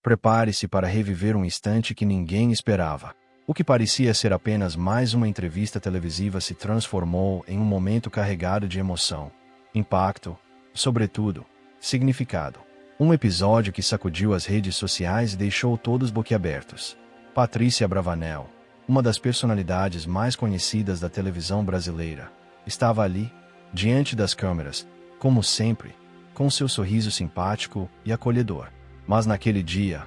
Prepare-se para reviver um instante que ninguém esperava. O que parecia ser apenas mais uma entrevista televisiva se transformou em um momento carregado de emoção, impacto, sobretudo, significado. Um episódio que sacudiu as redes sociais e deixou todos boquiabertos. Patrícia Abravanel, uma das personalidades mais conhecidas da televisão brasileira, estava ali, diante das câmeras, como sempre, com seu sorriso simpático e acolhedor. Mas naquele dia,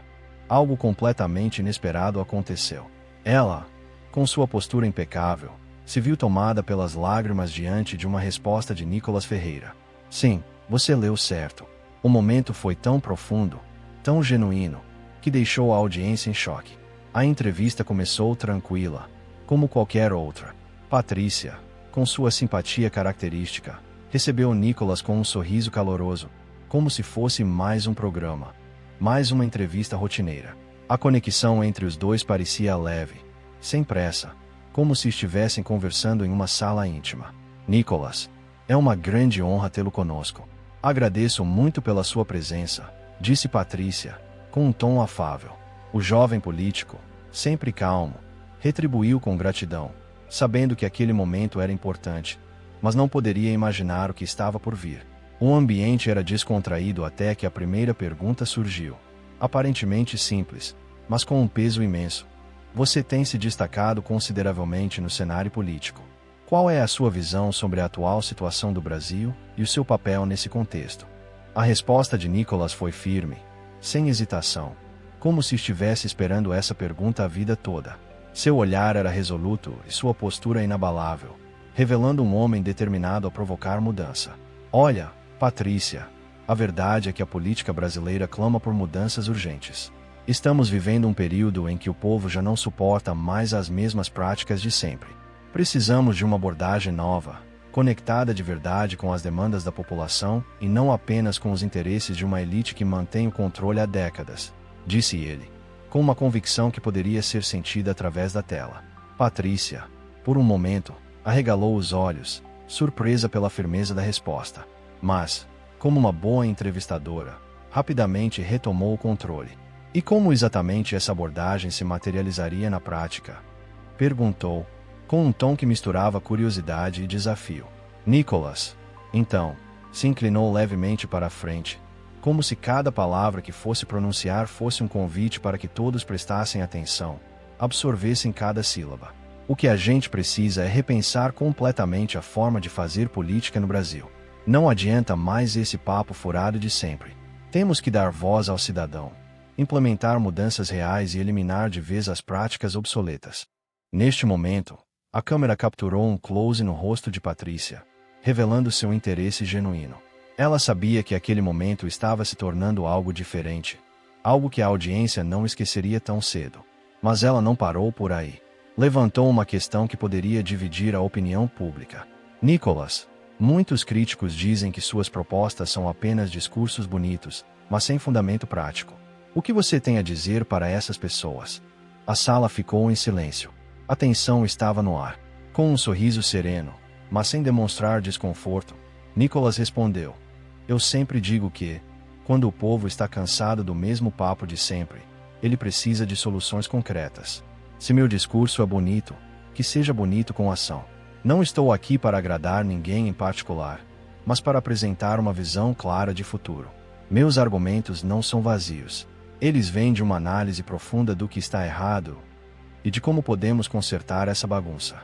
algo completamente inesperado aconteceu. Ela, com sua postura impecável, se viu tomada pelas lágrimas diante de uma resposta de Nicolas Ferreira. Sim, você leu certo. O momento foi tão profundo, tão genuíno, que deixou a audiência em choque. A entrevista começou tranquila, como qualquer outra. Patrícia, com sua simpatia característica, recebeu Nicolas com um sorriso caloroso, como se fosse mais um programa, mais uma entrevista rotineira. A conexão entre os dois parecia leve, sem pressa, como se estivessem conversando em uma sala íntima. Nicolas, é uma grande honra tê-lo conosco. Agradeço muito pela sua presença, disse Patrícia, com um tom afável. O jovem político, sempre calmo, retribuiu com gratidão, sabendo que aquele momento era importante, mas não poderia imaginar o que estava por vir. O ambiente era descontraído até que a primeira pergunta surgiu. Aparentemente simples, mas com um peso imenso. Você tem se destacado consideravelmente no cenário político. Qual é a sua visão sobre a atual situação do Brasil e o seu papel nesse contexto? A resposta de Nicolas foi firme, sem hesitação, como se estivesse esperando essa pergunta a vida toda. Seu olhar era resoluto e sua postura inabalável, revelando um homem determinado a provocar mudança. Olha, Patrícia, a verdade é que a política brasileira clama por mudanças urgentes. Estamos vivendo um período em que o povo já não suporta mais as mesmas práticas de sempre. Precisamos de uma abordagem nova, conectada de verdade com as demandas da população e não apenas com os interesses de uma elite que mantém o controle há décadas, disse ele, com uma convicção que poderia ser sentida através da tela. Patrícia, por um momento, arregalou os olhos, surpresa pela firmeza da resposta. Mas, como uma boa entrevistadora, rapidamente retomou o controle. E como exatamente essa abordagem se materializaria na prática? Perguntou, com um tom que misturava curiosidade e desafio. Nicolas, então, se inclinou levemente para a frente, como se cada palavra que fosse pronunciar fosse um convite para que todos prestassem atenção, absorvessem cada sílaba. O que a gente precisa é repensar completamente a forma de fazer política no Brasil. Não adianta mais esse papo furado de sempre. Temos que dar voz ao cidadão, implementar mudanças reais e eliminar de vez as práticas obsoletas. Neste momento, a câmera capturou um close no rosto de Patrícia, revelando seu interesse genuíno. Ela sabia que aquele momento estava se tornando algo diferente, algo que a audiência não esqueceria tão cedo. Mas ela não parou por aí. Levantou uma questão que poderia dividir a opinião pública. Nicolas, muitos críticos dizem que suas propostas são apenas discursos bonitos, mas sem fundamento prático. O que você tem a dizer para essas pessoas? A sala ficou em silêncio. A tensão estava no ar. Com um sorriso sereno, mas sem demonstrar desconforto, Nicolas respondeu: Eu sempre digo que, quando o povo está cansado do mesmo papo de sempre, ele precisa de soluções concretas. Se meu discurso é bonito, que seja bonito com ação. Não estou aqui para agradar ninguém em particular, mas para apresentar uma visão clara de futuro. Meus argumentos não são vazios. Eles vêm de uma análise profunda do que está errado e de como podemos consertar essa bagunça.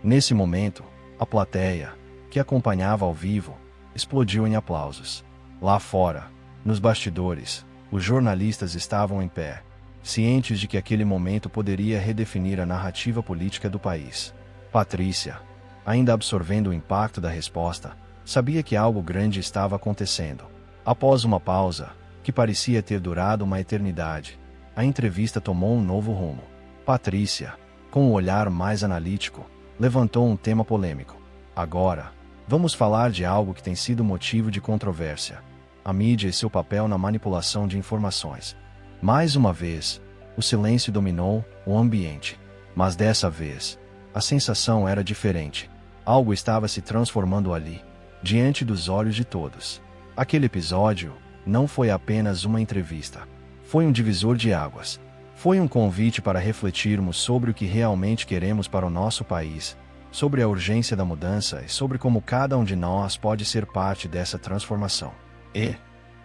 Nesse momento, a plateia, que acompanhava ao vivo, explodiu em aplausos. Lá fora, nos bastidores, os jornalistas estavam em pé, cientes de que aquele momento poderia redefinir a narrativa política do país. Patrícia, ainda absorvendo o impacto da resposta, sabia que algo grande estava acontecendo. Após uma pausa, que parecia ter durado uma eternidade, a entrevista tomou um novo rumo. Patrícia, com um olhar mais analítico, levantou um tema polêmico. Agora, vamos falar de algo que tem sido motivo de controvérsia: a mídia e seu papel na manipulação de informações. Mais uma vez, o silêncio dominou o ambiente. Mas dessa vez, a sensação era diferente. Algo estava se transformando ali, diante dos olhos de todos. Aquele episódio não foi apenas uma entrevista. Foi um divisor de águas. Foi um convite para refletirmos sobre o que realmente queremos para o nosso país, sobre a urgência da mudança e sobre como cada um de nós pode ser parte dessa transformação. E,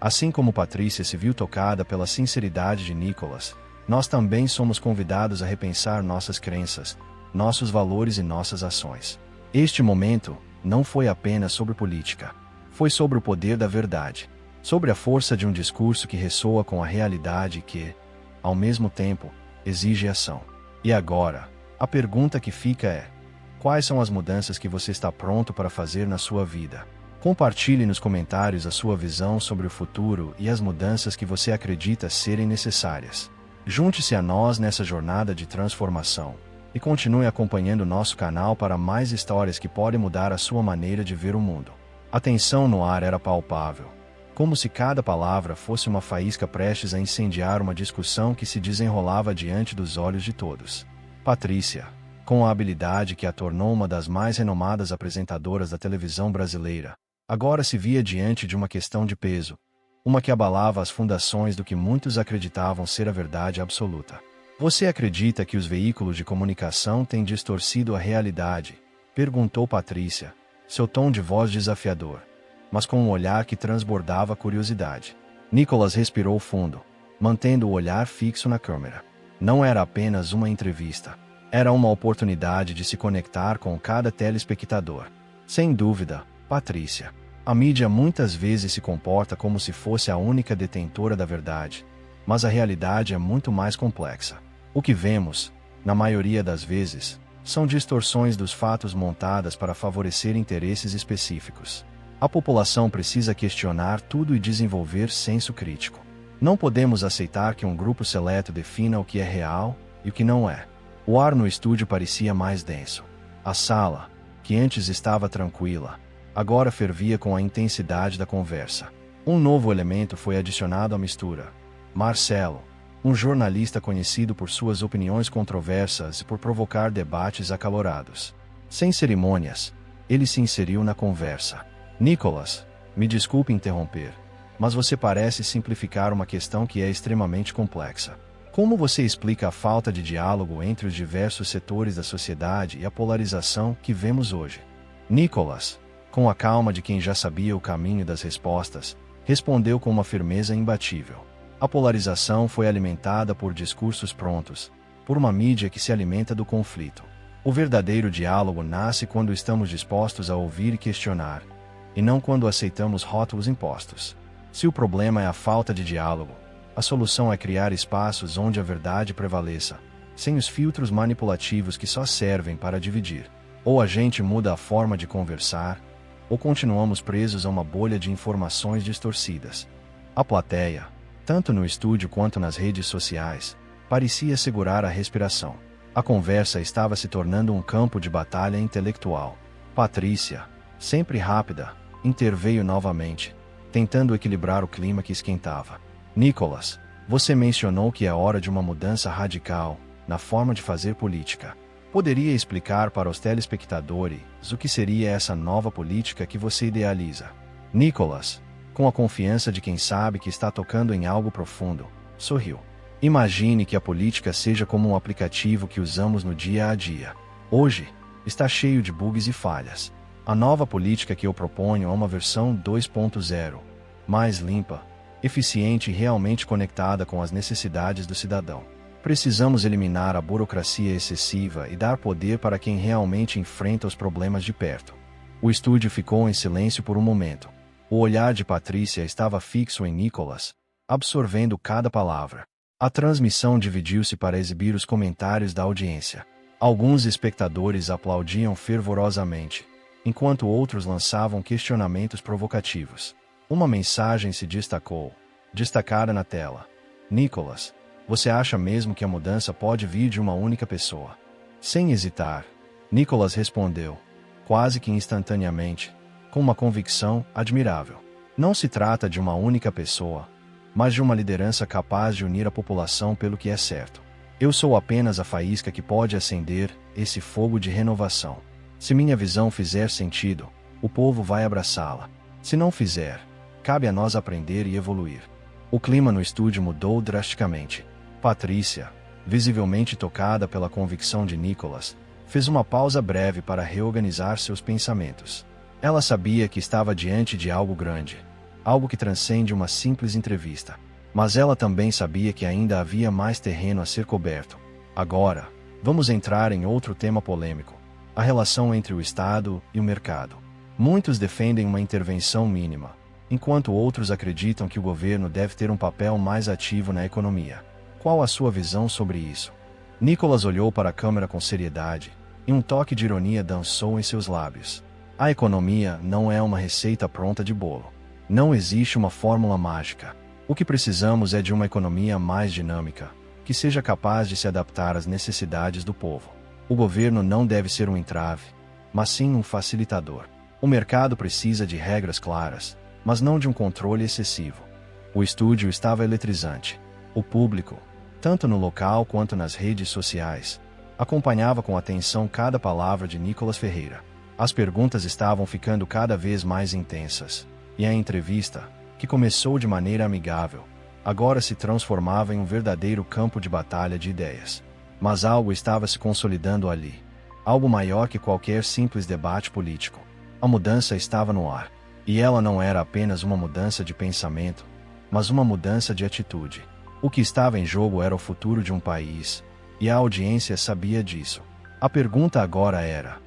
assim como Patrícia se viu tocada pela sinceridade de Nicolas, nós também somos convidados a repensar nossas crenças, nossos valores e nossas ações. Este momento não foi apenas sobre política. Foi sobre o poder da verdade, sobre a força de um discurso que ressoa com a realidade e que, ao mesmo tempo, exige ação. E agora, a pergunta que fica é: quais são as mudanças que você está pronto para fazer na sua vida? Compartilhe nos comentários a sua visão sobre o futuro e as mudanças que você acredita serem necessárias. Junte-se a nós nessa jornada de transformação e continue acompanhando nosso canal para mais histórias que podem mudar a sua maneira de ver o mundo. A tensão no ar era palpável, como se cada palavra fosse uma faísca prestes a incendiar uma discussão que se desenrolava diante dos olhos de todos. Patrícia, com a habilidade que a tornou uma das mais renomadas apresentadoras da televisão brasileira, agora se via diante de uma questão de peso, uma que abalava as fundações do que muitos acreditavam ser a verdade absoluta. Você acredita que os veículos de comunicação têm distorcido a realidade? Perguntou Patrícia, seu tom de voz desafiador, mas com um olhar que transbordava curiosidade. Nicolas respirou fundo, mantendo o olhar fixo na câmera. Não era apenas uma entrevista. Era uma oportunidade de se conectar com cada telespectador. Sem dúvida, Patrícia, a mídia muitas vezes se comporta como se fosse a única detentora da verdade, mas a realidade é muito mais complexa. O que vemos, na maioria das vezes, são distorções dos fatos montadas para favorecer interesses específicos. A população precisa questionar tudo e desenvolver senso crítico. Não podemos aceitar que um grupo seleto defina o que é real e o que não é. O ar no estúdio parecia mais denso. A sala, que antes estava tranquila, agora fervia com a intensidade da conversa. Um novo elemento foi adicionado à mistura. Marcelo, um jornalista conhecido por suas opiniões controversas e por provocar debates acalorados. Sem cerimônias, ele se inseriu na conversa. Nicolas, me desculpe interromper, mas você parece simplificar uma questão que é extremamente complexa. Como você explica a falta de diálogo entre os diversos setores da sociedade e a polarização que vemos hoje? Nicolas, com a calma de quem já sabia o caminho das respostas, respondeu com uma firmeza imbatível. A polarização foi alimentada por discursos prontos, por uma mídia que se alimenta do conflito. O verdadeiro diálogo nasce quando estamos dispostos a ouvir e questionar, e não quando aceitamos rótulos impostos. Se o problema é a falta de diálogo, a solução é criar espaços onde a verdade prevaleça, sem os filtros manipulativos que só servem para dividir. Ou a gente muda a forma de conversar, ou continuamos presos a uma bolha de informações distorcidas. A plateia, tanto no estúdio quanto nas redes sociais, parecia segurar a respiração. A conversa estava se tornando um campo de batalha intelectual. Patrícia, sempre rápida, interveio novamente, tentando equilibrar o clima que esquentava. Nicolas, você mencionou que é hora de uma mudança radical na forma de fazer política. Poderia explicar para os telespectadores o que seria essa nova política que você idealiza? Nicolas, com a confiança de quem sabe que está tocando em algo profundo, sorriu. Imagine que a política seja como um aplicativo que usamos no dia a dia. Hoje, está cheio de bugs e falhas. A nova política que eu proponho é uma versão 2.0, mais limpa, eficiente e realmente conectada com as necessidades do cidadão. Precisamos eliminar a burocracia excessiva e dar poder para quem realmente enfrenta os problemas de perto. O estúdio ficou em silêncio por um momento. O olhar de Patrícia estava fixo em Nicolas, absorvendo cada palavra. A transmissão dividiu-se para exibir os comentários da audiência. Alguns espectadores aplaudiam fervorosamente, enquanto outros lançavam questionamentos provocativos. Uma mensagem se destacada na tela. Nicolas, você acha mesmo que a mudança pode vir de uma única pessoa? Sem hesitar, Nicolas respondeu, quase que instantaneamente, com uma convicção admirável. Não se trata de uma única pessoa, mas de uma liderança capaz de unir a população pelo que é certo. Eu sou apenas a faísca que pode acender esse fogo de renovação. Se minha visão fizer sentido, o povo vai abraçá-la. Se não fizer, cabe a nós aprender e evoluir. O clima no estúdio mudou drasticamente. Patrícia, visivelmente tocada pela convicção de Nicholas, fez uma pausa breve para reorganizar seus pensamentos. Ela sabia que estava diante de algo grande, algo que transcende uma simples entrevista. Mas ela também sabia que ainda havia mais terreno a ser coberto. Agora, vamos entrar em outro tema polêmico: a relação entre o Estado e o mercado. Muitos defendem uma intervenção mínima, enquanto outros acreditam que o governo deve ter um papel mais ativo na economia. Qual a sua visão sobre isso? Nicholas olhou para a câmera com seriedade, e um toque de ironia dançou em seus lábios. A economia não é uma receita pronta de bolo. Não existe uma fórmula mágica. O que precisamos é de uma economia mais dinâmica, que seja capaz de se adaptar às necessidades do povo. O governo não deve ser um entrave, mas sim um facilitador. O mercado precisa de regras claras, mas não de um controle excessivo. O estúdio estava eletrizante. O público, tanto no local quanto nas redes sociais, acompanhava com atenção cada palavra de Nicholas Ferreira. As perguntas estavam ficando cada vez mais intensas, e a entrevista, que começou de maneira amigável, agora se transformava em um verdadeiro campo de batalha de ideias. Mas algo estava se consolidando ali. Algo maior que qualquer simples debate político. A mudança estava no ar. E ela não era apenas uma mudança de pensamento, mas uma mudança de atitude. O que estava em jogo era o futuro de um país, e a audiência sabia disso. A pergunta agora era: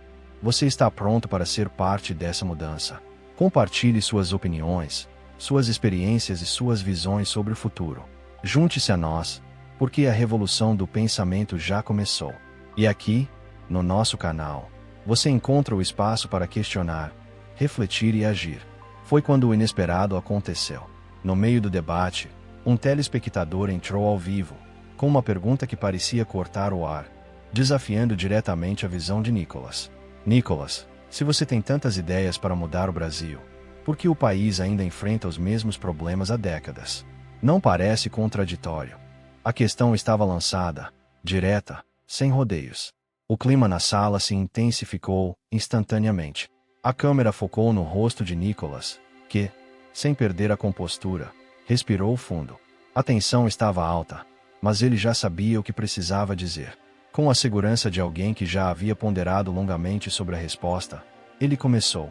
você está pronto para ser parte dessa mudança? Compartilhe suas opiniões, suas experiências e suas visões sobre o futuro. Junte-se a nós, porque a revolução do pensamento já começou. E aqui, no nosso canal, você encontra o espaço para questionar, refletir e agir. Foi quando o inesperado aconteceu. No meio do debate, um telespectador entrou ao vivo, com uma pergunta que parecia cortar o ar, desafiando diretamente a visão de Nicholas. Nicholas, se você tem tantas ideias para mudar o Brasil, por que o país ainda enfrenta os mesmos problemas há décadas? Não parece contraditório. A questão estava lançada, direta, sem rodeios. O clima na sala se intensificou instantaneamente. A câmera focou no rosto de Nicholas, que, sem perder a compostura, respirou fundo. A tensão estava alta, mas ele já sabia o que precisava dizer. Com a segurança de alguém que já havia ponderado longamente sobre a resposta, ele começou.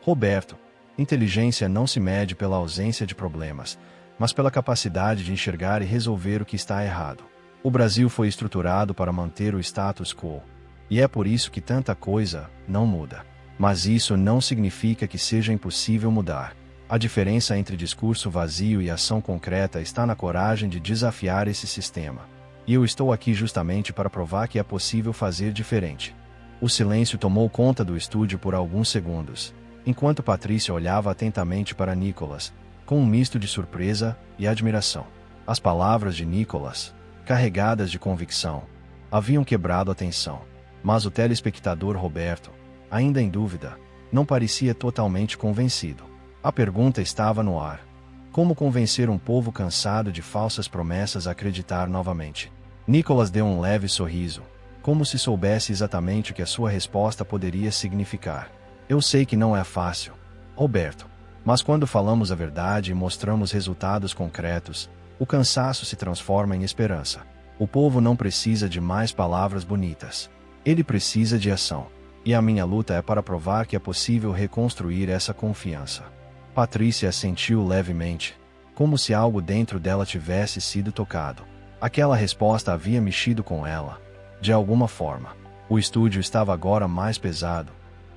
Roberto, inteligência não se mede pela ausência de problemas, mas pela capacidade de enxergar e resolver o que está errado. O Brasil foi estruturado para manter o status quo, e é por isso que tanta coisa não muda. Mas isso não significa que seja impossível mudar. A diferença entre discurso vazio e ação concreta está na coragem de desafiar esse sistema. E eu estou aqui justamente para provar que é possível fazer diferente. O silêncio tomou conta do estúdio por alguns segundos, enquanto Patrícia olhava atentamente para Nicholas, com um misto de surpresa e admiração. As palavras de Nicholas, carregadas de convicção, haviam quebrado a tensão. Mas o telespectador Roberto, ainda em dúvida, não parecia totalmente convencido. A pergunta estava no ar. Como convencer um povo cansado de falsas promessas a acreditar novamente? Nicholas deu um leve sorriso, como se soubesse exatamente o que a sua resposta poderia significar. Eu sei que não é fácil, Roberto, mas quando falamos a verdade e mostramos resultados concretos, o cansaço se transforma em esperança. O povo não precisa de mais palavras bonitas. Ele precisa de ação. E a minha luta é para provar que é possível reconstruir essa confiança. Patrícia assentiu levemente, como se algo dentro dela tivesse sido tocado. Aquela resposta havia mexido com ela, de alguma forma. O estúdio estava agora mais pesado,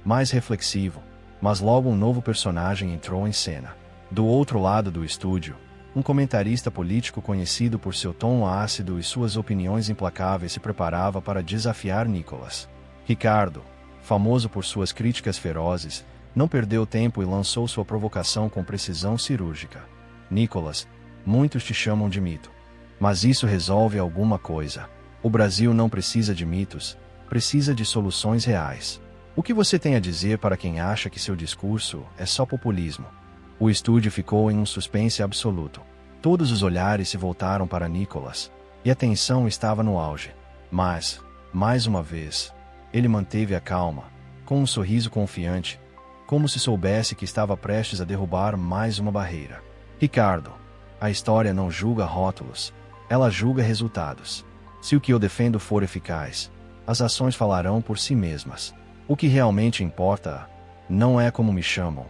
mais reflexivo, mas logo um novo personagem entrou em cena. Do outro lado do estúdio, um comentarista político conhecido por seu tom ácido e suas opiniões implacáveis se preparava para desafiar Nicholas. Ricardo, famoso por suas críticas ferozes, não perdeu tempo e lançou sua provocação com precisão cirúrgica. Nicholas, muitos te chamam de mito. Mas isso resolve alguma coisa. O Brasil não precisa de mitos, precisa de soluções reais. O que você tem a dizer para quem acha que seu discurso é só populismo? O estúdio ficou em um suspense absoluto. Todos os olhares se voltaram para Nicholas, e a tensão estava no auge. Mas, mais uma vez, ele manteve a calma, com um sorriso confiante, como se soubesse que estava prestes a derrubar mais uma barreira. Ricardo, A história não julga rótulos, ela julga resultados. Se o que eu defendo for eficaz, as ações falarão por si mesmas. O que realmente importa não é como me chamam,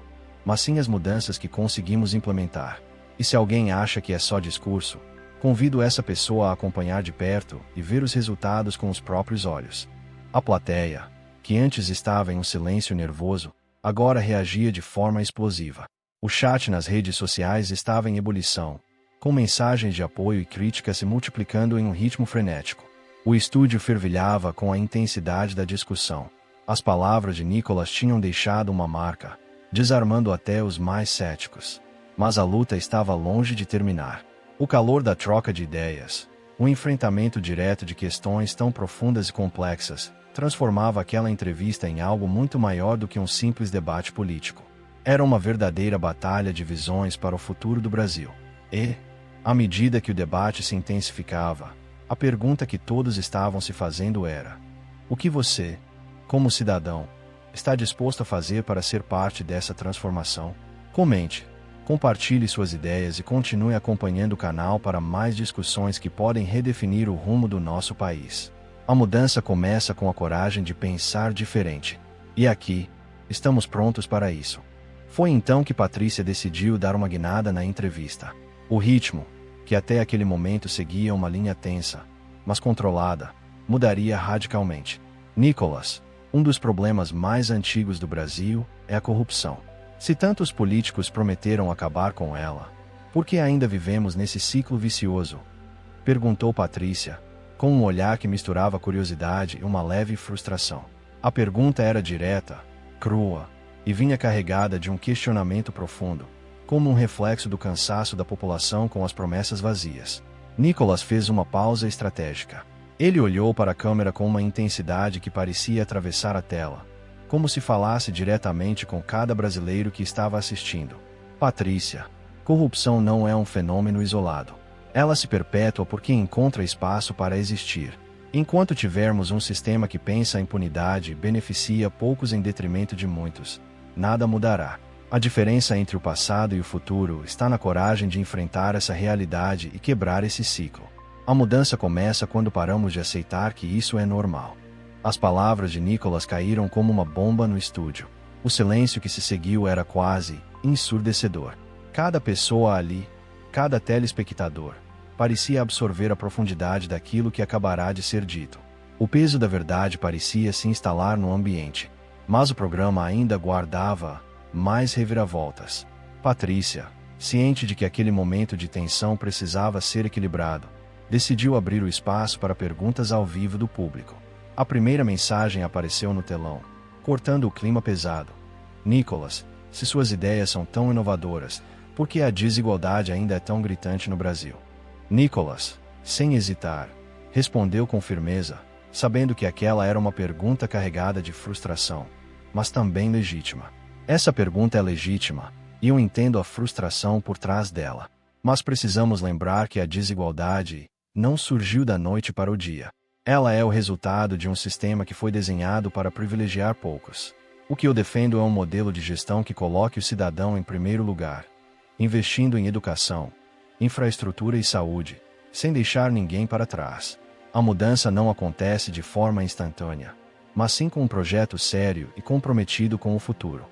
mas sim as mudanças que conseguimos implementar. E se alguém acha que é só discurso, convido essa pessoa a acompanhar de perto e ver os resultados com os próprios olhos. A plateia, que antes estava em um silêncio nervoso, agora reagia de forma explosiva. O chat nas redes sociais estava em ebulição, com mensagens de apoio e críticas se multiplicando em um ritmo frenético. O estúdio fervilhava com a intensidade da discussão. As palavras de Nicolas tinham deixado uma marca, desarmando até os mais céticos. Mas a luta estava longe de terminar. O calor da troca de ideias, o enfrentamento direto de questões tão profundas e complexas, transformava aquela entrevista em algo muito maior do que um simples debate político. Era uma verdadeira batalha de visões para o futuro do Brasil. E, à medida que o debate se intensificava, a pergunta que todos estavam se fazendo era: o que você, como cidadão, está disposto a fazer para ser parte dessa transformação? Comente, compartilhe suas ideias e continue acompanhando o canal para mais discussões que podem redefinir o rumo do nosso país. A mudança começa com a coragem de pensar diferente. E aqui, estamos prontos para isso. Foi então que Patrícia decidiu dar uma guinada na entrevista. O ritmo, que até aquele momento seguia uma linha tensa, mas controlada, mudaria radicalmente. Nicolas, um dos problemas mais antigos do Brasil é a corrupção. Se tantos políticos prometeram acabar com ela, por que ainda vivemos nesse ciclo vicioso? Perguntou Patrícia, com um olhar que misturava curiosidade e uma leve frustração. A pergunta era direta, crua, e vinha carregada de um questionamento profundo, como um reflexo do cansaço da população com as promessas vazias. Nicolas fez uma pausa estratégica. Ele olhou para a câmera com uma intensidade que parecia atravessar a tela, como se falasse diretamente com cada brasileiro que estava assistindo. Patrícia, corrupção não é um fenômeno isolado. Ela se perpétua porque encontra espaço para existir. Enquanto tivermos um sistema que pensa a impunidade e beneficia poucos em detrimento de muitos, nada mudará. A diferença entre o passado e o futuro está na coragem de enfrentar essa realidade e quebrar esse ciclo. A mudança começa quando paramos de aceitar que isso é normal. As palavras de Nicolas caíram como uma bomba no estúdio. O silêncio que se seguiu era quase ensurdecedor. Cada pessoa ali, cada telespectador, parecia absorver a profundidade daquilo que acabará de ser dito. O peso da verdade parecia se instalar no ambiente. Mas o programa ainda guardava mais reviravoltas. Patrícia, ciente de que aquele momento de tensão precisava ser equilibrado, decidiu abrir o espaço para perguntas ao vivo do público. A primeira mensagem apareceu no telão, cortando o clima pesado. Nicolas, se suas ideias são tão inovadoras, por que a desigualdade ainda é tão gritante no Brasil? Nicolas, sem hesitar, respondeu com firmeza, sabendo que aquela era uma pergunta carregada de frustração, mas também legítima. Essa pergunta é legítima, e eu entendo a frustração por trás dela. Mas precisamos lembrar que a desigualdade não surgiu da noite para o dia. Ela é o resultado de um sistema que foi desenhado para privilegiar poucos. O que eu defendo é um modelo de gestão que coloque o cidadão em primeiro lugar, investindo em educação, infraestrutura e saúde, sem deixar ninguém para trás. A mudança não acontece de forma instantânea, mas sim com um projeto sério e comprometido com o futuro.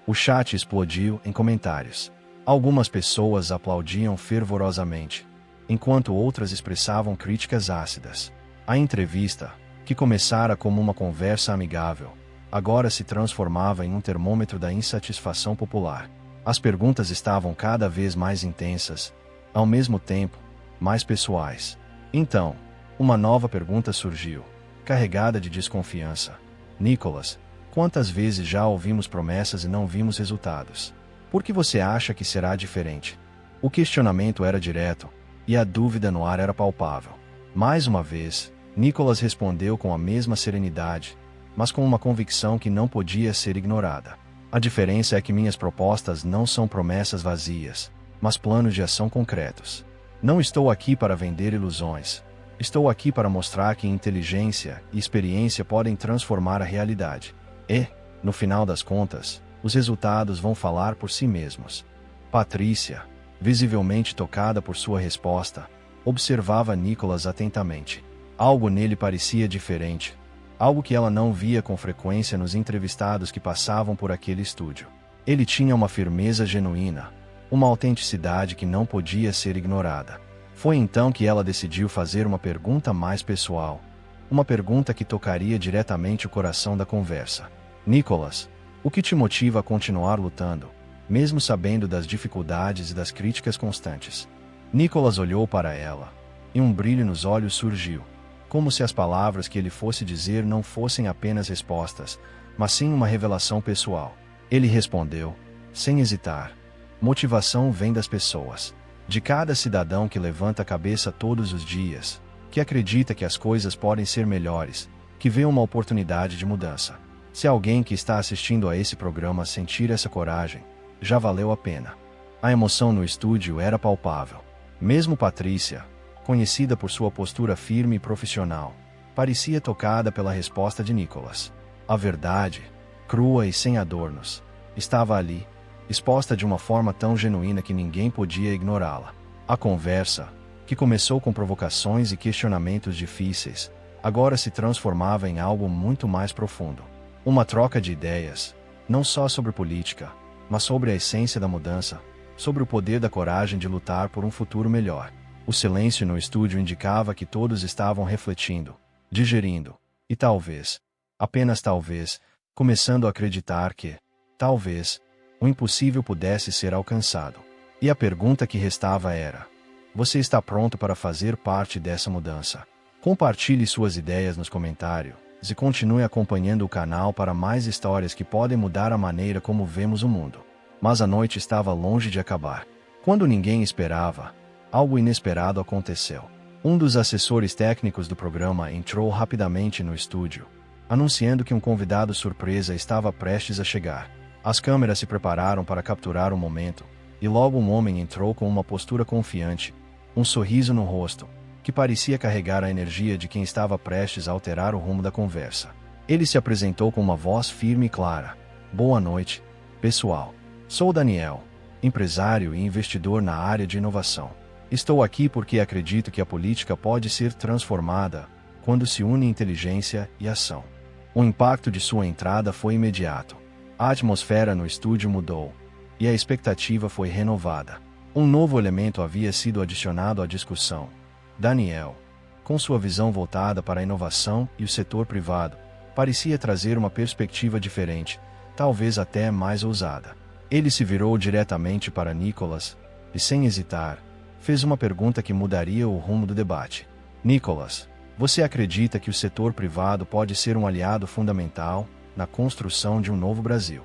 O chat explodiu em comentários. Algumas pessoas aplaudiam fervorosamente, enquanto outras expressavam críticas ácidas. A entrevista, que começara como uma conversa amigável, agora se transformava em um termômetro da insatisfação popular. As perguntas estavam cada vez mais intensas, ao mesmo tempo, mais pessoais. Então, uma nova pergunta surgiu, carregada de desconfiança. Nicolas, quantas vezes já ouvimos promessas e não vimos resultados? Por que você acha que será diferente? O questionamento era direto, e a dúvida no ar era palpável. Mais uma vez, Nicolas respondeu com a mesma serenidade, mas com uma convicção que não podia ser ignorada. A diferença é que minhas propostas não são promessas vazias, mas planos de ação concretos. Não estou aqui para vender ilusões. Estou aqui para mostrar que inteligência e experiência podem transformar a realidade. E, no final das contas, os resultados vão falar por si mesmos. Patrícia, visivelmente tocada por sua resposta, observava Nicholas atentamente. Algo nele parecia diferente, algo que ela não via com frequência nos entrevistados que passavam por aquele estúdio. Ele tinha uma firmeza genuína, uma autenticidade que não podia ser ignorada. Foi então que ela decidiu fazer uma pergunta mais pessoal, uma pergunta que tocaria diretamente o coração da conversa. Nicholas, o que te motiva a continuar lutando, mesmo sabendo das dificuldades e das críticas constantes? Nicholas olhou para ela, e um brilho nos olhos surgiu, como se as palavras que ele fosse dizer não fossem apenas respostas, mas sim uma revelação pessoal. Ele respondeu, sem hesitar: motivação vem das pessoas. De cada cidadão que levanta a cabeça todos os dias, que acredita que as coisas podem ser melhores, que vê uma oportunidade de mudança. Se alguém que está assistindo a esse programa sentir essa coragem, já valeu a pena. A emoção no estúdio era palpável. Mesmo Patrícia, conhecida por sua postura firme e profissional, parecia tocada pela resposta de Nicholas. A verdade, crua e sem adornos, estava ali, exposta de uma forma tão genuína que ninguém podia ignorá-la. A conversa, que começou com provocações e questionamentos difíceis, agora se transformava em algo muito mais profundo. Uma troca de ideias, não só sobre política, mas sobre a essência da mudança, sobre o poder da coragem de lutar por um futuro melhor. O silêncio no estúdio indicava que todos estavam refletindo, digerindo, e talvez, apenas talvez, começando a acreditar que, talvez, o impossível pudesse ser alcançado. E a pergunta que restava era: você está pronto para fazer parte dessa mudança? Compartilhe suas ideias nos comentários e continue acompanhando o canal para mais histórias que podem mudar a maneira como vemos o mundo. Mas a noite estava longe de acabar. Quando ninguém esperava, algo inesperado aconteceu. Um dos assessores técnicos do programa entrou rapidamente no estúdio, anunciando que um convidado surpresa estava prestes a chegar. As câmeras se prepararam para capturar o momento, e logo um homem entrou com uma postura confiante, um sorriso no rosto, que parecia carregar a energia de quem estava prestes a alterar o rumo da conversa. Ele se apresentou com uma voz firme e clara: boa noite, pessoal. Sou Daniel, empresário e investidor na área de inovação. Estou aqui porque acredito que a política pode ser transformada quando se une inteligência e ação. O impacto de sua entrada foi imediato. A atmosfera no estúdio mudou, e a expectativa foi renovada. Um novo elemento havia sido adicionado à discussão. Daniel, com sua visão voltada para a inovação e o setor privado, parecia trazer uma perspectiva diferente, talvez até mais ousada. Ele se virou diretamente para Nicholas e, sem hesitar, fez uma pergunta que mudaria o rumo do debate. Nicholas, você acredita que o setor privado pode ser um aliado fundamental na construção de um novo Brasil?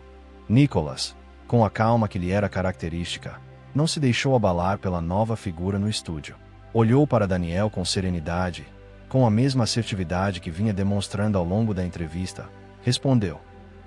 Nicholas, com a calma que lhe era característica, não se deixou abalar pela nova figura no estúdio. Olhou para Daniel com serenidade, com a mesma assertividade que vinha demonstrando ao longo da entrevista. Respondeu: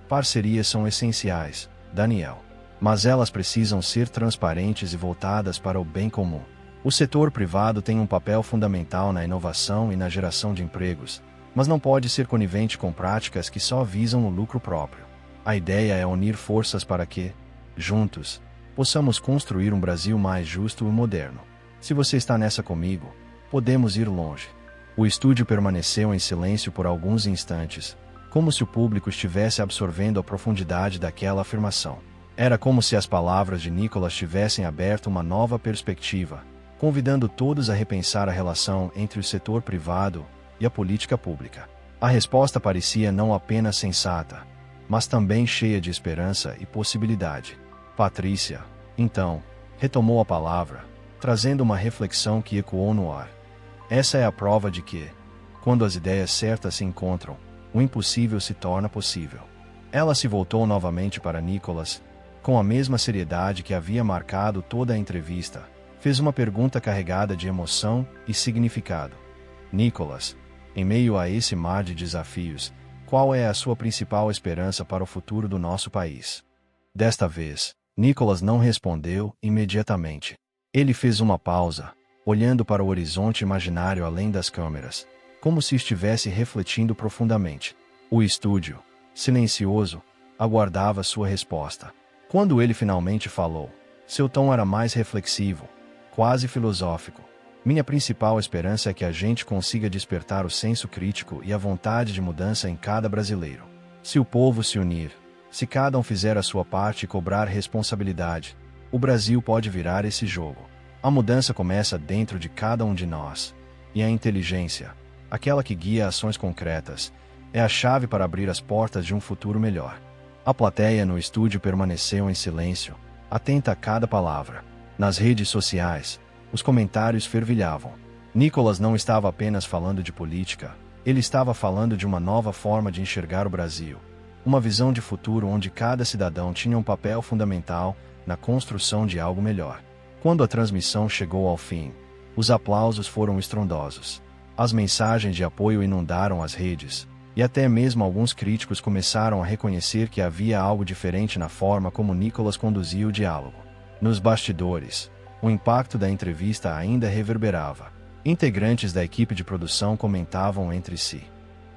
parcerias são essenciais, Daniel. Mas elas precisam ser transparentes e voltadas para o bem comum. O setor privado tem um papel fundamental na inovação e na geração de empregos, mas não pode ser conivente com práticas que só visam o lucro próprio. A ideia é unir forças para que, juntos, possamos construir um Brasil mais justo e moderno. Se você está nessa comigo, podemos ir longe. O estúdio permaneceu em silêncio por alguns instantes, como se o público estivesse absorvendo a profundidade daquela afirmação. Era como se as palavras de Nicholas tivessem aberto uma nova perspectiva, convidando todos a repensar a relação entre o setor privado e a política pública. A resposta parecia não apenas sensata, mas também cheia de esperança e possibilidade. Patrícia, então, retomou a palavra, trazendo uma reflexão que ecoou no ar. Essa é a prova de que, quando as ideias certas se encontram, o impossível se torna possível. Ela se voltou novamente para Nicholas, com a mesma seriedade que havia marcado toda a entrevista. Fez uma pergunta carregada de emoção e significado. Nicholas, em meio a esse mar de desafios, qual é a sua principal esperança para o futuro do nosso país? Desta vez, Nicholas não respondeu imediatamente. Ele fez uma pausa, olhando para o horizonte imaginário além das câmeras, como se estivesse refletindo profundamente. O estúdio, silencioso, aguardava sua resposta. Quando ele finalmente falou: Seu tom era mais reflexivo, quase filosófico. Minha principal esperança é que a gente consiga despertar o senso crítico e a vontade de mudança em cada brasileiro. Se o povo se unir, se cada um fizer a sua parte e cobrar responsabilidade, o Brasil pode virar esse jogo. A mudança começa dentro de cada um de nós. E a inteligência, aquela que guia ações concretas, é a chave para abrir as portas de um futuro melhor. A plateia no estúdio permaneceu em silêncio, atenta a cada palavra. Nas redes sociais, os comentários fervilhavam. Nicolas não estava apenas falando de política, ele estava falando de uma nova forma de enxergar o Brasil. Uma visão de futuro onde cada cidadão tinha um papel fundamental na construção de algo melhor. Quando a transmissão chegou ao fim, os aplausos foram estrondosos. As mensagens de apoio inundaram as redes, e até mesmo alguns críticos começaram a reconhecer que havia algo diferente na forma como Nicolas conduzia o diálogo. Nos bastidores, o impacto da entrevista ainda reverberava. Integrantes da equipe de produção comentavam entre si: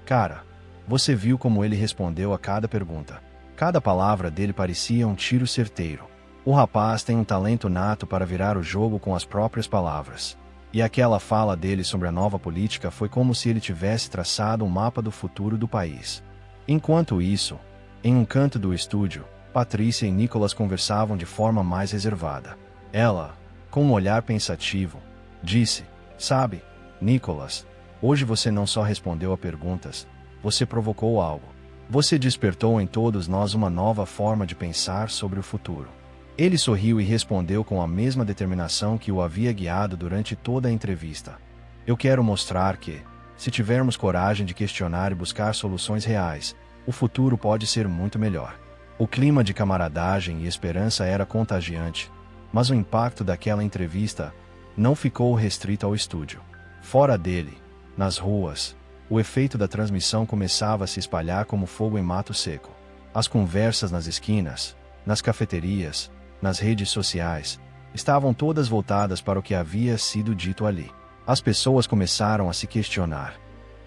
"Cara, você viu como ele respondeu a cada pergunta? Cada palavra dele parecia um tiro certeiro. O rapaz tem um talento nato para virar o jogo com as próprias palavras." E aquela fala dele sobre a nova política foi como se ele tivesse traçado um mapa do futuro do país. Enquanto isso, em um canto do estúdio, Patrícia e Nicolas conversavam de forma mais reservada. Ela, com um olhar pensativo, disse: "Sabe, Nicolas, hoje você não só respondeu a perguntas, você provocou algo. Você despertou em todos nós uma nova forma de pensar sobre o futuro." Ele sorriu e respondeu com a mesma determinação que o havia guiado durante toda a entrevista: "Eu quero mostrar que, se tivermos coragem de questionar e buscar soluções reais, o futuro pode ser muito melhor." O clima de camaradagem e esperança era contagiante, mas o impacto daquela entrevista não ficou restrito ao estúdio. Fora dele, nas ruas, o efeito da transmissão começava a se espalhar como fogo em mato seco. As conversas nas esquinas, nas cafeterias, nas redes sociais, estavam todas voltadas para o que havia sido dito ali. As pessoas começaram a se questionar: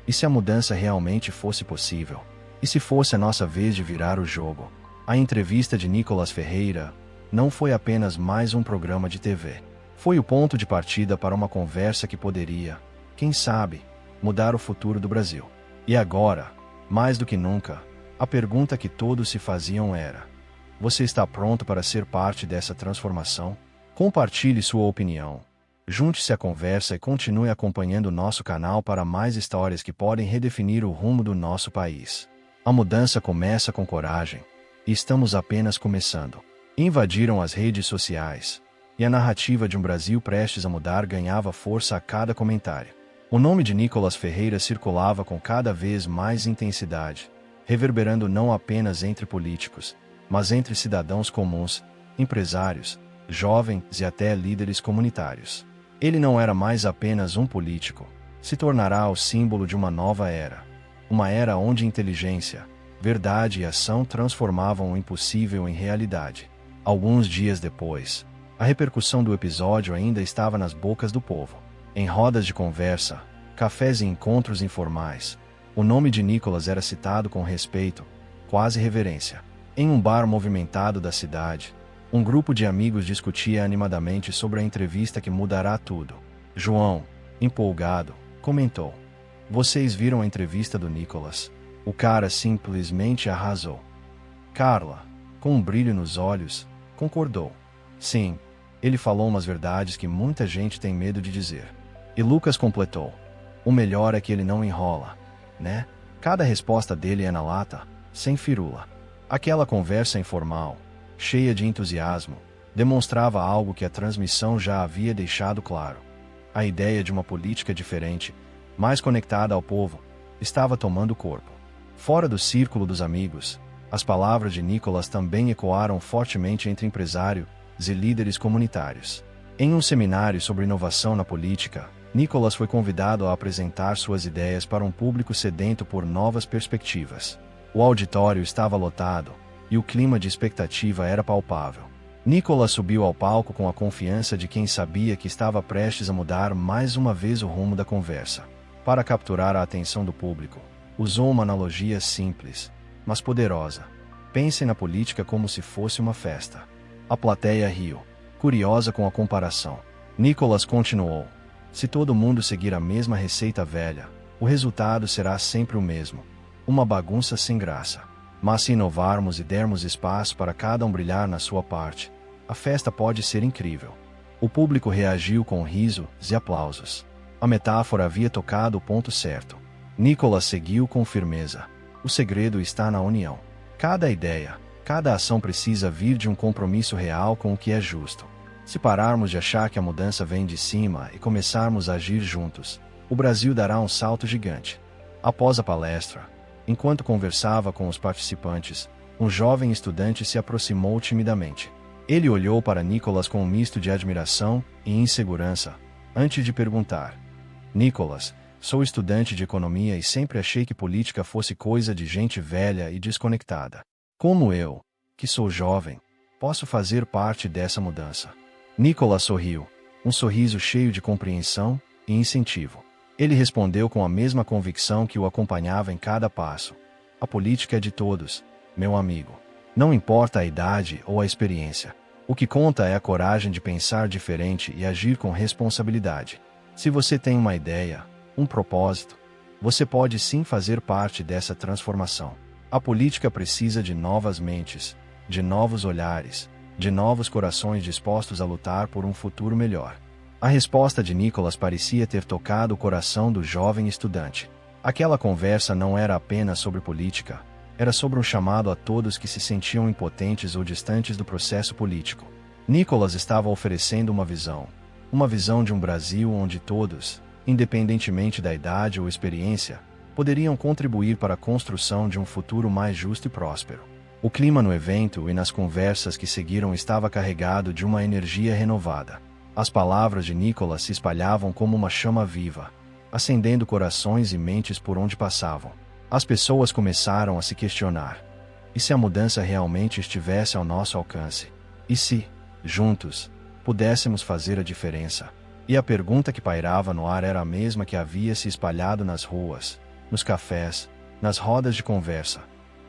e se a mudança realmente fosse possível? E se fosse a nossa vez de virar o jogo? A entrevista de Nicolas Ferreira não foi apenas mais um programa de TV. Foi o ponto de partida para uma conversa que poderia, quem sabe, mudar o futuro do Brasil. E agora, mais do que nunca, a pergunta que todos se faziam era: você está pronto para ser parte dessa transformação? Compartilhe sua opinião. Junte-se à conversa e continue acompanhando nosso canal para mais histórias que podem redefinir o rumo do nosso país. A mudança começa com coragem, e estamos apenas começando. Invadiram as redes sociais, e a narrativa de um Brasil prestes a mudar ganhava força a cada comentário. O nome de Nicolas Ferreira circulava com cada vez mais intensidade, reverberando não apenas entre políticos, mas entre cidadãos comuns, empresários, jovens e até líderes comunitários. Ele não era mais apenas um político, se tornará o símbolo de uma nova era. Uma era onde inteligência, verdade e ação transformavam o impossível em realidade. Alguns dias depois, a repercussão do episódio ainda estava nas bocas do povo. Em rodas de conversa, cafés e encontros informais, o nome de Nicolas era citado com respeito, quase reverência. Em um bar movimentado da cidade, um grupo de amigos discutia animadamente sobre a entrevista que mudará tudo. João, empolgado, comentou: "Vocês viram a entrevista do Nicolas? O cara simplesmente arrasou." Carla, com um brilho nos olhos, concordou: "Sim, ele falou umas verdades que muita gente tem medo de dizer." E Lucas completou: "O melhor é que ele não enrola, né? Cada resposta dele é na lata, sem firula." Aquela conversa informal, cheia de entusiasmo, demonstrava algo que a transmissão já havia deixado claro. A ideia de uma política diferente, mais conectada ao povo, estava tomando corpo. Fora do círculo dos amigos, as palavras de Nicolas também ecoaram fortemente entre empresários e líderes comunitários. Em um seminário sobre inovação na política, Nicolas foi convidado a apresentar suas ideias para um público sedento por novas perspectivas. O auditório estava lotado, e o clima de expectativa era palpável. Nicolas subiu ao palco com a confiança de quem sabia que estava prestes a mudar mais uma vez o rumo da conversa. Para capturar a atenção do público, usou uma analogia simples, mas poderosa. Pense na política como se fosse uma festa. A plateia riu, curiosa com a comparação. Nicholas continuou: se todo mundo seguir a mesma receita velha, o resultado será sempre o mesmo. Uma bagunça sem graça. Mas se inovarmos e dermos espaço para cada um brilhar na sua parte, a festa pode ser incrível. O público reagiu com risos e aplausos. A metáfora havia tocado o ponto certo. Nicholas seguiu com firmeza: o segredo está na união. Cada ideia, cada ação precisa vir de um compromisso real com o que é justo. Se pararmos de achar que a mudança vem de cima e começarmos a agir juntos, o Brasil dará um salto gigante. Após a palestra, enquanto conversava com os participantes, um jovem estudante se aproximou timidamente. Ele olhou para Nicholas com um misto de admiração e insegurança, antes de perguntar: Nicholas, sou estudante de economia e sempre achei que política fosse coisa de gente velha e desconectada. Como eu, que sou jovem, posso fazer parte dessa mudança? Nicholas sorriu, um sorriso cheio de compreensão e incentivo. Ele respondeu com a mesma convicção que o acompanhava em cada passo: a política é de todos, meu amigo. Não importa a idade ou a experiência. O que conta é a coragem de pensar diferente e agir com responsabilidade. Se você tem uma ideia, um propósito, você pode sim fazer parte dessa transformação. A política precisa de novas mentes, de novos olhares, de novos corações dispostos a lutar por um futuro melhor. A resposta de Nicholas parecia ter tocado o coração do jovem estudante. Aquela conversa não era apenas sobre política, era sobre um chamado a todos que se sentiam impotentes ou distantes do processo político. Nicholas estava oferecendo uma visão de um Brasil onde todos, independentemente da idade ou experiência, poderiam contribuir para a construção de um futuro mais justo e próspero. O clima no evento e nas conversas que seguiram estava carregado de uma energia renovada. As palavras de Nicholas se espalhavam como uma chama viva, acendendo corações e mentes por onde passavam. As pessoas começaram a se questionar: e se a mudança realmente estivesse ao nosso alcance? E se, juntos, pudéssemos fazer a diferença? E a pergunta que pairava no ar era a mesma que havia se espalhado nas ruas, nos cafés, nas rodas de conversa.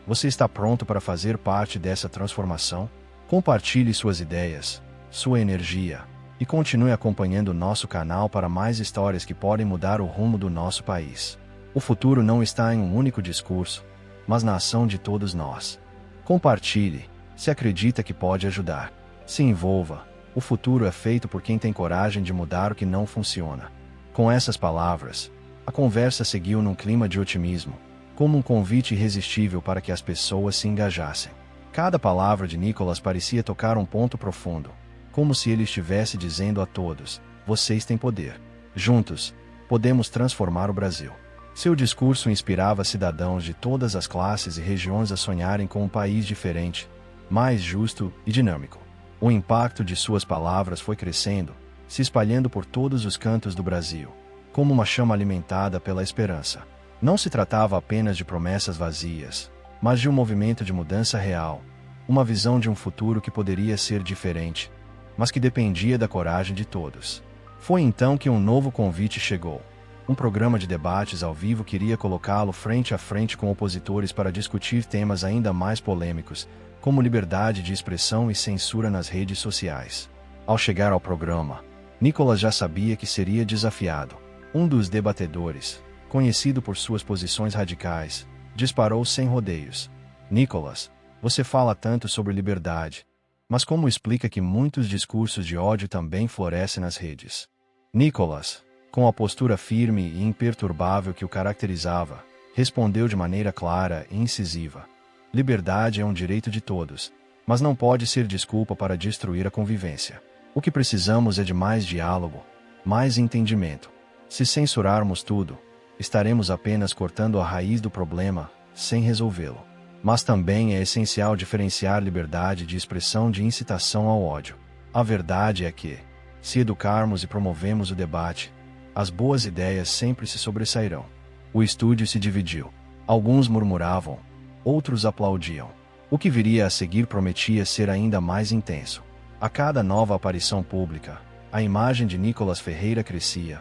Você está pronto para fazer parte dessa transformação? Compartilhe suas ideias, sua energia, e continue acompanhando nosso canal para mais histórias que podem mudar o rumo do nosso país. O futuro não está em um único discurso, mas na ação de todos nós. Compartilhe, se acredita que pode ajudar. Se envolva. O futuro é feito por quem tem coragem de mudar o que não funciona. Com essas palavras, a conversa seguiu num clima de otimismo, como um convite irresistível para que as pessoas se engajassem. Cada palavra de Nicholas parecia tocar um ponto profundo, como se ele estivesse dizendo a todos: vocês têm poder. Juntos, podemos transformar o Brasil. Seu discurso inspirava cidadãos de todas as classes e regiões a sonharem com um país diferente, mais justo e dinâmico. O impacto de suas palavras foi crescendo, se espalhando por todos os cantos do Brasil, como uma chama alimentada pela esperança. Não se tratava apenas de promessas vazias, mas de um movimento de mudança real, uma visão de um futuro que poderia ser diferente, mas que dependia da coragem de todos. Foi então que um novo convite chegou. Um programa de debates ao vivo queria colocá-lo frente a frente com opositores para discutir temas ainda mais polêmicos, como liberdade de expressão e censura nas redes sociais. Ao chegar ao programa, Nicholas já sabia que seria desafiado. Um dos debatedores, conhecido por suas posições radicais, disparou sem rodeios: Nicholas, você fala tanto sobre liberdade, mas como explica que muitos discursos de ódio também florescem nas redes? Nicholas, com a postura firme e imperturbável que o caracterizava, respondeu de maneira clara e incisiva: liberdade é um direito de todos, mas não pode ser desculpa para destruir a convivência. O que precisamos é de mais diálogo, mais entendimento. Se censurarmos tudo, estaremos apenas cortando a raiz do problema, sem resolvê-lo. Mas também é essencial diferenciar liberdade de expressão de incitação ao ódio. A verdade é que, se educarmos e promovemos o debate, as boas ideias sempre se sobressairão. O estúdio se dividiu. Alguns murmuravam, outros aplaudiam. O que viria a seguir prometia ser ainda mais intenso. A cada nova aparição pública, a imagem de Nicholas Ferreira crescia,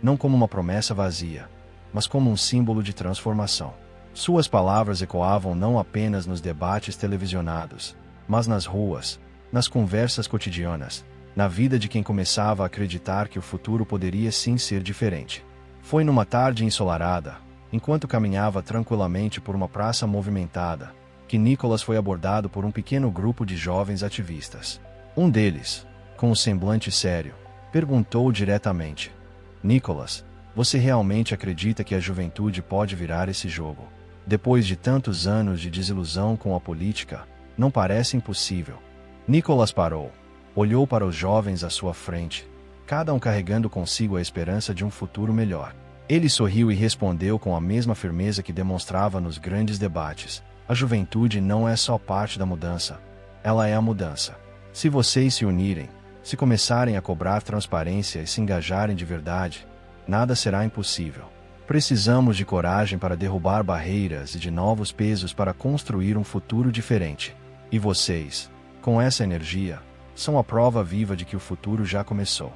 não como uma promessa vazia, mas como um símbolo de transformação. Suas palavras ecoavam não apenas nos debates televisionados, mas nas ruas, nas conversas cotidianas, na vida de quem começava a acreditar que o futuro poderia sim ser diferente. Foi numa tarde ensolarada, enquanto caminhava tranquilamente por uma praça movimentada, que Nicholas foi abordado por um pequeno grupo de jovens ativistas. Um deles, com um semblante sério, perguntou diretamente: Nicholas, você realmente acredita que a juventude pode virar esse jogo? Depois de tantos anos de desilusão com a política, não parece impossível. Nicholas parou, olhou para os jovens à sua frente, cada um carregando consigo a esperança de um futuro melhor. Ele sorriu e respondeu com a mesma firmeza que demonstrava nos grandes debates: a juventude não é só parte da mudança, ela é a mudança. Se vocês se unirem, se começarem a cobrar transparência e se engajarem de verdade, nada será impossível. Precisamos de coragem para derrubar barreiras e de novos pesos para construir um futuro diferente. E vocês, com essa energia, são a prova viva de que o futuro já começou.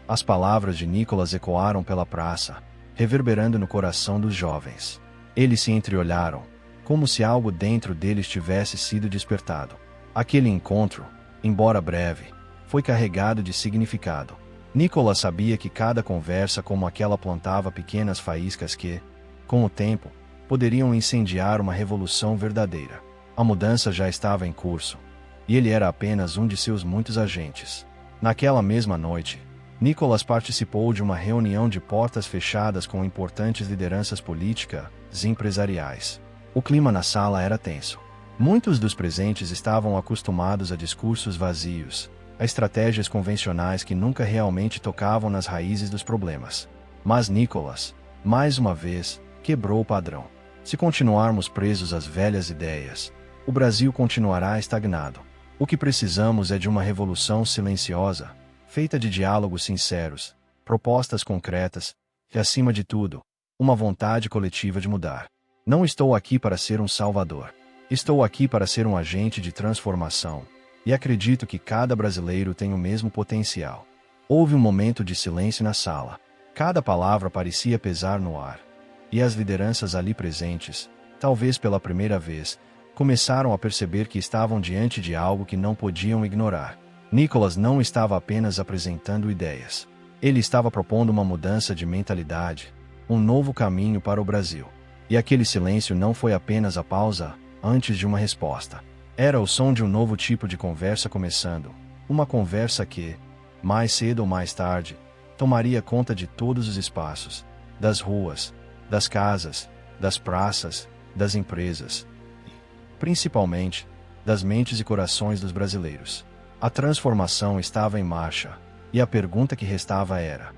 As palavras de Nicholas ecoaram pela praça, reverberando no coração dos jovens. Eles se entreolharam, como se algo dentro deles tivesse sido despertado. Aquele encontro, embora breve, foi carregado de significado. Nicholas sabia que cada conversa como aquela plantava pequenas faíscas que, com o tempo, poderiam incendiar uma revolução verdadeira. A mudança já estava em curso, e ele era apenas um de seus muitos agentes. Naquela mesma noite, Nicholas participou de uma reunião de portas fechadas com importantes lideranças políticas e empresariais. O clima na sala era tenso. Muitos dos presentes estavam acostumados a discursos vazios, a estratégias convencionais que nunca realmente tocavam nas raízes dos problemas. Mas Nicholas, mais uma vez, quebrou o padrão. Se continuarmos presos às velhas ideias, o Brasil continuará estagnado. O que precisamos é de uma revolução silenciosa, feita de diálogos sinceros, propostas concretas e, acima de tudo, uma vontade coletiva de mudar. Não estou aqui para ser um salvador. Estou aqui para ser um agente de transformação. E acredito que cada brasileiro tem o mesmo potencial. Houve um momento de silêncio na sala. Cada palavra parecia pesar no ar. E as lideranças ali presentes, talvez pela primeira vez, começaram a perceber que estavam diante de algo que não podiam ignorar. Nicholas não estava apenas apresentando ideias. Ele estava propondo uma mudança de mentalidade, um novo caminho para o Brasil. E aquele silêncio não foi apenas a pausa antes de uma resposta. Era o som de um novo tipo de conversa começando, uma conversa que, mais cedo ou mais tarde, tomaria conta de todos os espaços, das ruas, das casas, das praças, das empresas, e, principalmente, das mentes e corações dos brasileiros. A transformação estava em marcha, e a pergunta que restava era: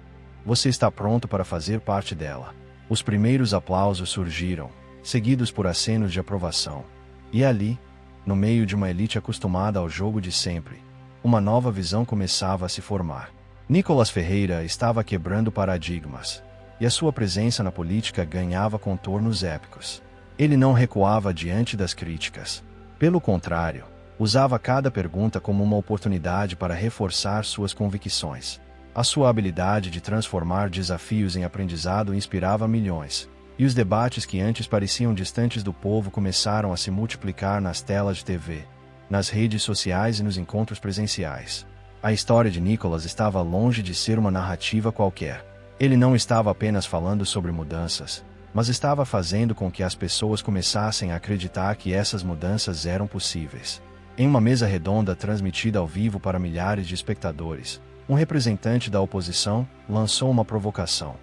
você está pronto para fazer parte dela? Os primeiros aplausos surgiram, seguidos por acenos de aprovação. E ali, no meio de uma elite acostumada ao jogo de sempre, uma nova visão começava a se formar. Nicholas Ferreira estava quebrando paradigmas, e a sua presença na política ganhava contornos épicos. Ele não recuava diante das críticas. Pelo contrário, usava cada pergunta como uma oportunidade para reforçar suas convicções. A sua habilidade de transformar desafios em aprendizado inspirava milhões. E os debates que antes pareciam distantes do povo começaram a se multiplicar nas telas de TV, nas redes sociais e nos encontros presenciais. A história de Nicholas estava longe de ser uma narrativa qualquer. Ele não estava apenas falando sobre mudanças, mas estava fazendo com que as pessoas começassem a acreditar que essas mudanças eram possíveis. Em uma mesa redonda transmitida ao vivo para milhares de espectadores, um representante da oposição lançou uma provocação.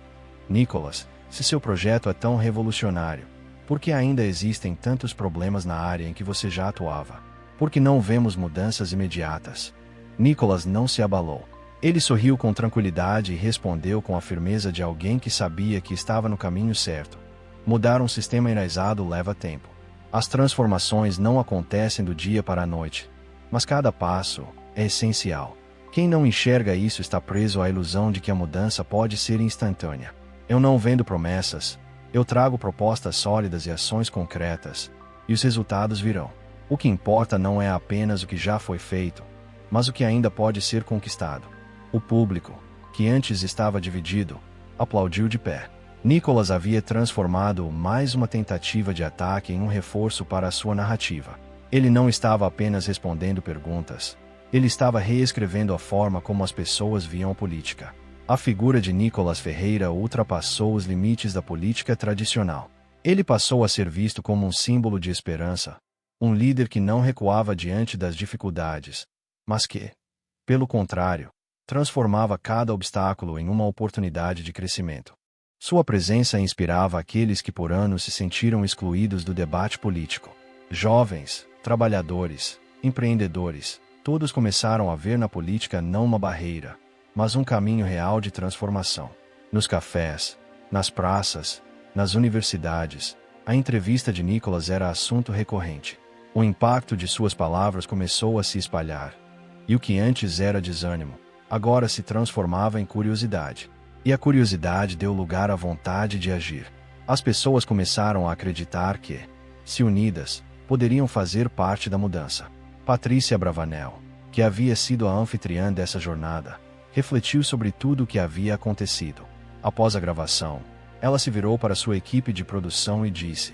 Nicholas, se seu projeto é tão revolucionário, por que ainda existem tantos problemas na área em que você já atuava? Por que não vemos mudanças imediatas? Nicholas não se abalou. Ele sorriu com tranquilidade e respondeu com a firmeza de alguém que sabia que estava no caminho certo. Mudar um sistema enraizado leva tempo. As transformações não acontecem do dia para a noite, mas cada passo é essencial. Quem não enxerga isso está preso à ilusão de que a mudança pode ser instantânea. Eu não vendo promessas, eu trago propostas sólidas e ações concretas, e os resultados virão. O que importa não é apenas o que já foi feito, mas o que ainda pode ser conquistado. O público, que antes estava dividido, aplaudiu de pé. Nicholas havia transformado mais uma tentativa de ataque em um reforço para a sua narrativa. Ele não estava apenas respondendo perguntas, Ele estava reescrevendo a forma como as pessoas viam a política. A figura de Nicolas Ferreira ultrapassou os limites da política tradicional. Ele passou a ser visto como um símbolo de esperança, um líder que não recuava diante das dificuldades, mas que, pelo contrário, transformava cada obstáculo em uma oportunidade de crescimento. Sua presença inspirava aqueles que por anos se sentiram excluídos do debate político. Jovens, trabalhadores, empreendedores, todos começaram a ver na política não uma barreira, mas um caminho real de transformação. Nos cafés, nas praças, nas universidades, a entrevista de Nicolas era assunto recorrente. O impacto de suas palavras começou a se espalhar, e o que antes era desânimo, agora se transformava em curiosidade. E a curiosidade deu lugar à vontade de agir. As pessoas começaram a acreditar que, se unidas, poderiam fazer parte da mudança. Patrícia Bravanel, que havia sido a anfitriã dessa jornada, refletiu sobre tudo o que havia acontecido. Após a gravação, ela se virou para sua equipe de produção e disse: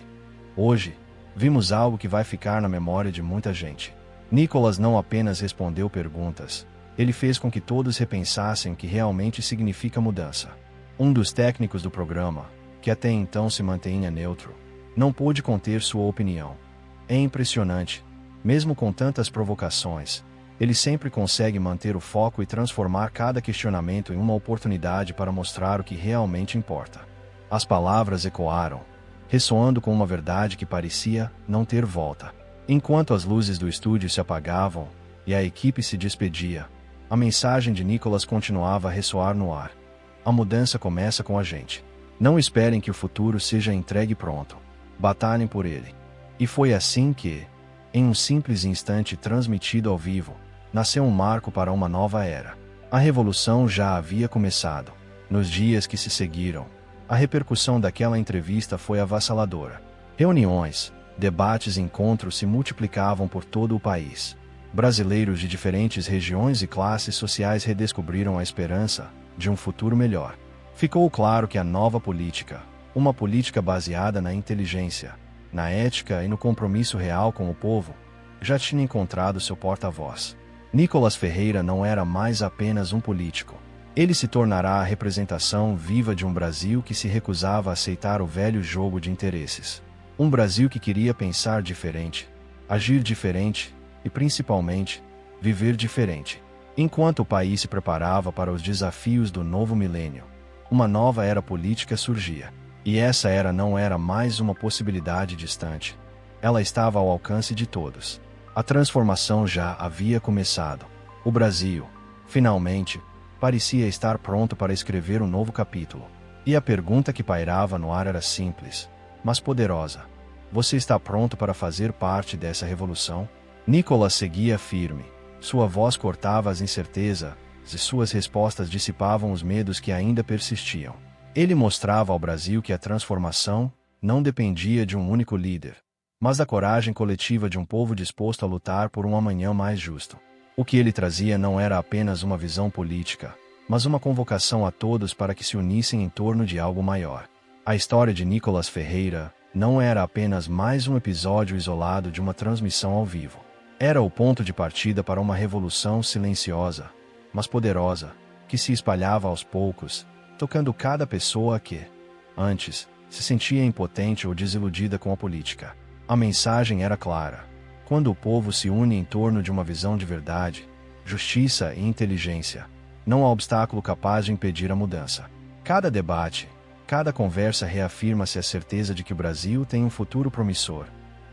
"Hoje, vimos algo que vai ficar na memória de muita gente." Nicolas não apenas respondeu perguntas, ele fez com que todos repensassem o que realmente significa mudança. Um dos técnicos do programa, que até então se mantinha neutro, não pôde conter sua opinião. É impressionante, mesmo com tantas provocações, ele sempre consegue manter o foco e transformar cada questionamento em uma oportunidade para mostrar o que realmente importa. As palavras ecoaram, ressoando com uma verdade que parecia não ter volta. Enquanto as luzes do estúdio se apagavam e a equipe se despedia, a mensagem de Nicolas continuava a ressoar no ar. A mudança começa com a gente. Não esperem que o futuro seja entregue pronto. Batalhem por ele. E foi assim que, em um simples instante transmitido ao vivo, nasceu um marco para uma nova era. A revolução já havia começado. Nos dias que se seguiram, a repercussão daquela entrevista foi avassaladora. Reuniões, debates e encontros se multiplicavam por todo o país. Brasileiros de diferentes regiões e classes sociais redescobriram a esperança de um futuro melhor. Ficou claro que a nova política, uma política baseada na inteligência, na ética e no compromisso real com o povo, já tinha encontrado seu porta-voz. Nicolas Ferreira não era mais apenas um político. Ele se tornará a representação viva de um Brasil que se recusava a aceitar o velho jogo de interesses. Um Brasil que queria pensar diferente, agir diferente e, principalmente, viver diferente. Enquanto o país se preparava para os desafios do novo milênio, uma nova era política surgia. E essa era não era mais uma possibilidade distante. Ela estava ao alcance de todos. A transformação já havia começado. O Brasil, finalmente, parecia estar pronto para escrever um novo capítulo. E a pergunta que pairava no ar era simples, mas poderosa. Você está pronto para fazer parte dessa revolução? Nicolas seguia firme. Sua voz cortava as incertezas e suas respostas dissipavam os medos que ainda persistiam. Ele mostrava ao Brasil que a transformação não dependia de um único líder, mas da coragem coletiva de um povo disposto a lutar por um amanhã mais justo. O que ele trazia não era apenas uma visão política, mas uma convocação a todos para que se unissem em torno de algo maior. A história de Nicolas Ferreira não era apenas mais um episódio isolado de uma transmissão ao vivo. Era o ponto de partida para uma revolução silenciosa, mas poderosa, que se espalhava aos poucos, tocando cada pessoa que, antes, se sentia impotente ou desiludida com a política. A mensagem era clara. Quando o povo se une em torno de uma visão de verdade, justiça e inteligência, não há obstáculo capaz de impedir a mudança. Cada debate, cada conversa reafirma-se a certeza de que o Brasil tem um futuro promissor.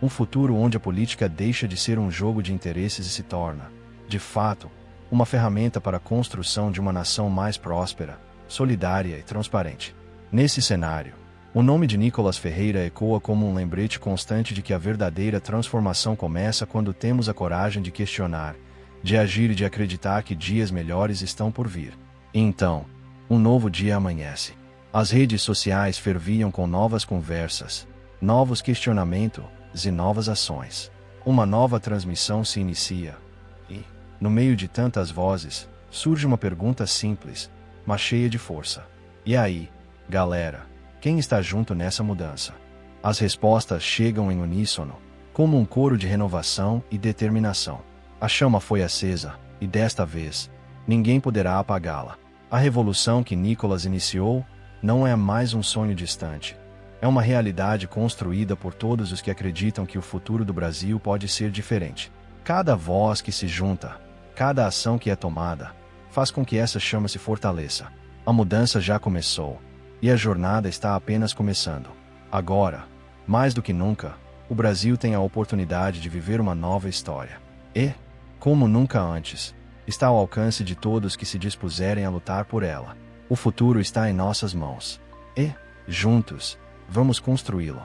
Um futuro onde a política deixa de ser um jogo de interesses e se torna, de fato, uma ferramenta para a construção de uma nação mais próspera, solidária e transparente. Nesse cenário, o nome de Nicolas Ferreira ecoa como um lembrete constante de que a verdadeira transformação começa quando temos a coragem de questionar, de agir e de acreditar que dias melhores estão por vir. E então, um novo dia amanhece. As redes sociais ferviam com novas conversas, novos questionamentos e novas ações. Uma nova transmissão se inicia. E, no meio de tantas vozes, surge uma pergunta simples, mas cheia de força. E aí, galera, quem está junto nessa mudança? As respostas chegam em uníssono, como um coro de renovação e determinação. A chama foi acesa, e desta vez, ninguém poderá apagá-la. A revolução que Nicolas iniciou não é mais um sonho distante. É uma realidade construída por todos os que acreditam que o futuro do Brasil pode ser diferente. Cada voz que se junta, cada ação que é tomada, faz com que essa chama se fortaleça. A mudança já começou, e a jornada está apenas começando. Agora, mais do que nunca, o Brasil tem a oportunidade de viver uma nova história. E, como nunca antes, está ao alcance de todos que se dispuserem a lutar por ela. O futuro está em nossas mãos. E, juntos, vamos construí-lo.